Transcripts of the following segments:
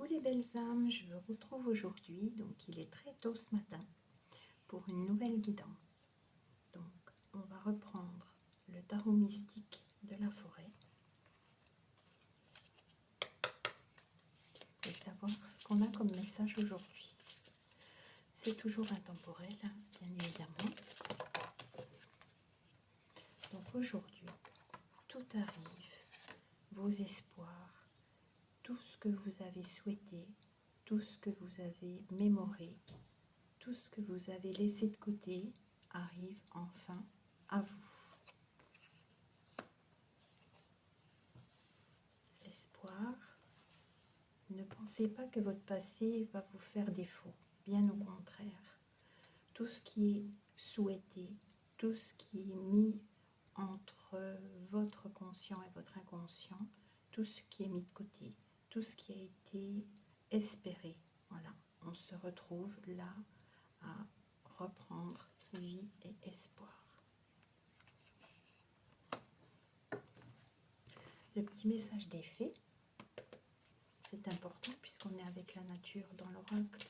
les belles âmes, je vous retrouve aujourd'hui, donc il est très tôt ce matin, pour une nouvelle guidance. Donc on va reprendre le tarot mystique de la forêt et savoir ce qu'on a comme message aujourd'hui. C'est toujours intemporel, bien évidemment. Donc aujourd'hui, tout arrive, vos espoirs, tout ce que vous avez souhaité, tout ce que vous avez mémoré, tout ce que vous avez laissé de côté arrive enfin à vous. L'espoir, ne pensez pas que votre passé va vous faire défaut, bien au contraire. Tout ce qui est souhaité, tout ce qui est mis entre votre conscient et votre inconscient, tout ce qui est mis de côté, tout ce qui a été espéré, voilà, on se retrouve là à reprendre vie et espoir. Le petit message des fées, c'est important puisqu'on est avec la nature dans l'oracle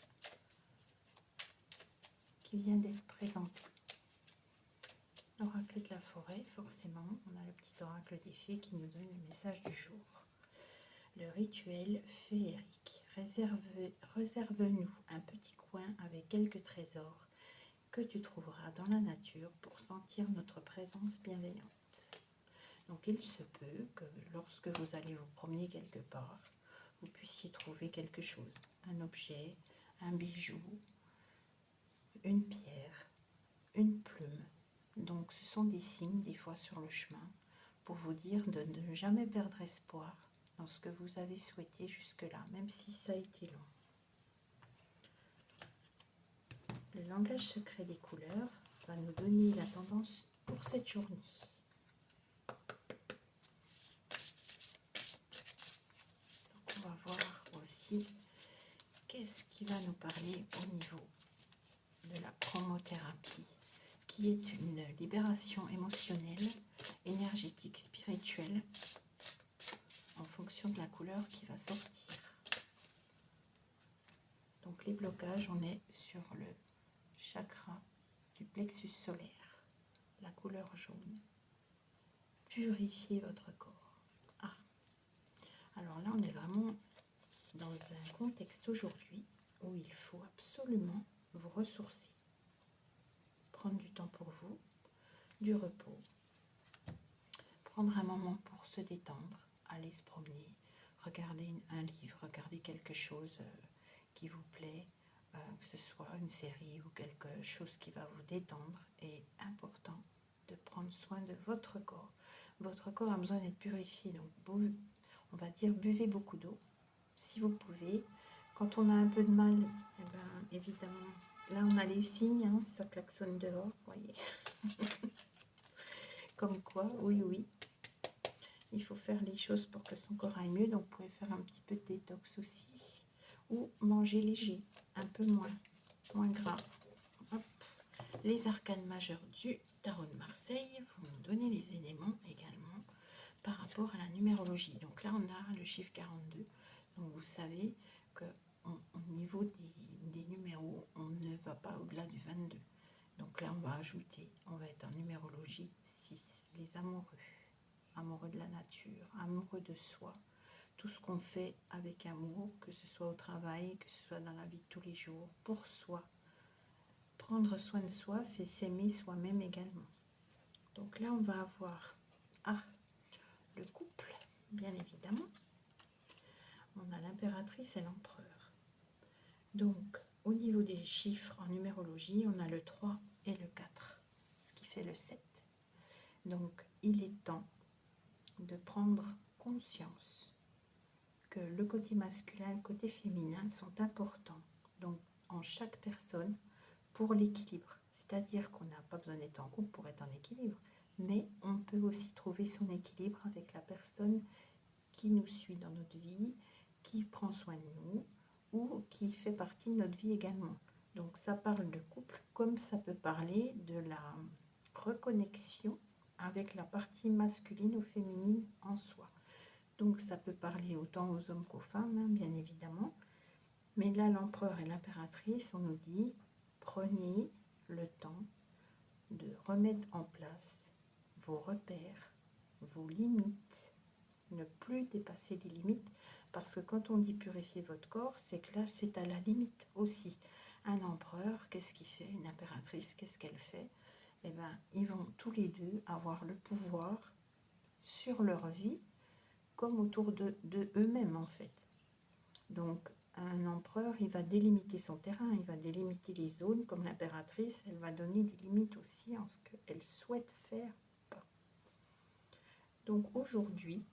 qui vient d'être présenté. L'oracle de la forêt, forcément, on a le petit oracle des fées qui nous donne le message du jour. Le rituel féerique. Réserve-nous un petit coin avec quelques trésors que tu trouveras dans la nature pour sentir notre présence bienveillante. Donc il se peut que lorsque vous allez vous promener quelque part, vous puissiez trouver quelque chose, un objet, un bijou, une pierre, une plume. Donc ce sont des signes des fois sur le chemin pour vous dire de ne jamais perdre espoir dans ce que vous avez souhaité jusque-là, même si ça a été long. Le langage secret des couleurs va nous donner la tendance pour cette journée. Donc on va voir aussi qu'est-ce qui va nous parler au niveau de la chromothérapie, qui est une libération émotionnelle, énergétique, spirituelle, en fonction de la couleur qui va sortir. Donc les blocages, on est sur le chakra du plexus solaire, la couleur jaune. Purifiez votre corps. Alors là, on est vraiment dans un contexte aujourd'hui où il faut absolument vous ressourcer. Prendre du temps pour vous, du repos, prendre un moment pour se détendre, aller se promener, regarder un livre, regarder quelque chose qui vous plaît, que ce soit une série ou quelque chose qui va vous détendre. Et important de prendre soin de votre corps. Votre corps a besoin d'être purifié, donc on va dire buvez beaucoup d'eau si vous pouvez. Quand on a un peu de mal, évidemment, là on a les signes, hein, ça klaxonne dehors, voyez. Comme quoi, oui, il faut faire les choses pour que son corps aille mieux. Donc vous pouvez faire un petit peu de détox aussi, ou manger léger, un peu moins gras. Hop. Les arcanes majeures du tarot de Marseille vont nous donner les éléments également par rapport à la numérologie. Donc là on a le chiffre 42, donc vous savez que au niveau des numéros, on ne va pas au-delà du 22. Donc là on va ajouter, on va être en numérologie 6, les amoureux de la nature, amoureux de soi, tout ce qu'on fait avec amour, que ce soit au travail, que ce soit dans la vie de tous les jours, pour soi. Prendre soin de soi, c'est s'aimer soi-même également. Donc là, on va avoir le couple, bien évidemment. On a l'impératrice et l'empereur. Donc, au niveau des chiffres en numérologie, on a le 3 et le 4, ce qui fait le 7. Donc, il est temps de prendre conscience que le côté masculin et le côté féminin sont importants donc en chaque personne pour l'équilibre. C'est-à-dire qu'on n'a pas besoin d'être en couple pour être en équilibre, mais on peut aussi trouver son équilibre avec la personne qui nous suit dans notre vie, qui prend soin de nous ou qui fait partie de notre vie également. Donc ça parle de couple comme ça peut parler de la reconnexion avec la partie masculine ou féminine en soi. Donc ça peut parler autant aux hommes qu'aux femmes, hein, bien évidemment. Mais là, l'empereur et l'impératrice, on nous dit, prenez le temps de remettre en place vos repères, vos limites, ne plus dépasser les limites, parce que quand on dit purifier votre corps, c'est que là, c'est à la limite aussi. Un empereur, qu'est-ce qu'il fait? Une impératrice, qu'est-ce qu'elle fait? Eh bien, ils vont tous les deux avoir le pouvoir sur leur vie, comme autour de eux-mêmes, en fait. Donc, un empereur, il va délimiter son terrain, il va délimiter les zones, comme l'impératrice, elle va donner des limites aussi en ce qu'elle souhaite faire ou pas. Donc, aujourd'hui,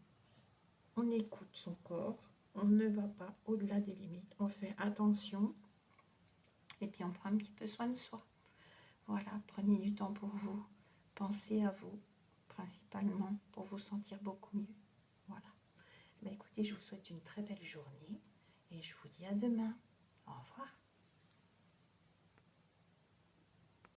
on écoute son corps, on ne va pas au-delà des limites, on fait attention et puis on prend un petit peu soin de soi. Voilà, prenez du temps pour vous, pensez à vous, principalement pour vous sentir beaucoup mieux. Voilà. Ben écoutez, je vous souhaite une très belle journée et je vous dis à demain. Au revoir.